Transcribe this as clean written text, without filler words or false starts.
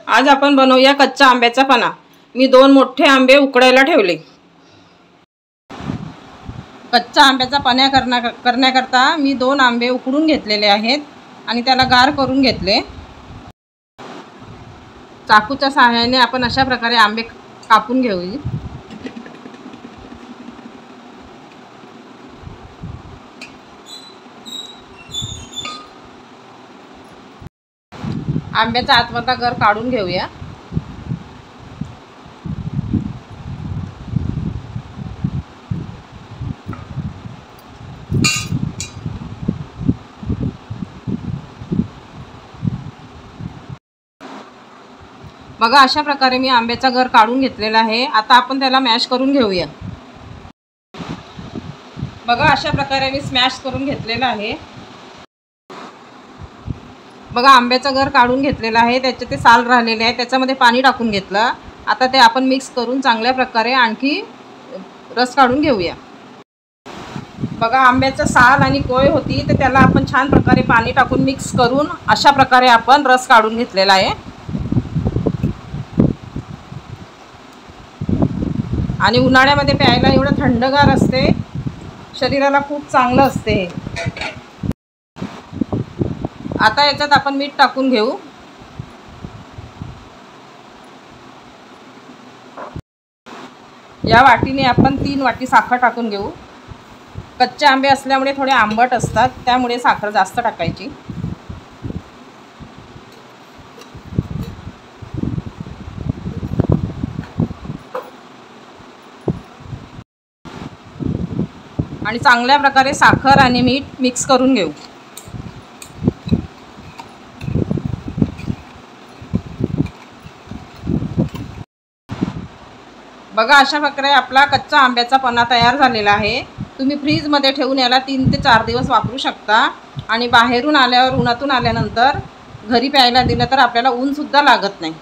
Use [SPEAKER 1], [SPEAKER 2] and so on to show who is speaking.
[SPEAKER 1] आज आपण बनवूया कच्चा आंब्याचा पन्हा। मी 2 मोठे आंबे उकडायला ठेवले। कच्चा आंब्याचा पन्हा करण्याकरता मी 2 आंबे उकडून घेतलेले आहेत आणि त्याला गार करून घेतले। चाकूच्या सहाय्याने आपण अशा प्रकारे आंबे कापून घेऊया। आंब्याचा आतमधला गर काढून घेऊया। बघा अशा प्रकारे मी आंब्याचा गर काढून घेतलेला आहे। आता आपण त्याला मॅश करून घेऊया। बघा अशा प्रकारे मी स्मॅश करून घेतलेला आहे। बघा आंब्याचा गर काढून घेतलेला आहे, त्याचे ते साल राहिलेले आहे, त्याच्यामध्ये पाणी टाकून घेतलं। आता ते आपण मिक्स करून चांगल्या प्रकारे आणखी रस काढून घेऊया। बघा आंब्याचा साल आणि कोय होती तर त्याला आपण छान प्रकारे पाणी टाकून मिक्स करून अशा प्रकारे आपण रस काढून घेतलेला आहे। आणि उन्हाळ्यामध्ये प्यायला एवढं थंडगार असते, शरीराला खूप चांगलं असते। आता याच्यात आपण मीठ टाकून घेऊ। या वाटीने आपण 3 वाटी साखर टाकून घेऊ। कच्चे आंबे असल्यामुळे थोडे आंबट असतात, त्यामुळे साखर जास्त टाकायची। आणि चांगल्या प्रकारे साखर आणि मीठ मिक्स करून घेऊ। बघा अशा प्रकारे आपला कच्चा आंब्याचा पन्हा तयार झालेला आहे। तुम्ही फ्रीजमध्ये ठेवून याला 3 ते 4 दिवस वापरू शकता आणि बाहेरून आल्यावर उन्हातून आल्यानंतर घरी प्यायला दिलं तर आपल्याला ऊन सुद्धा लागत नाही।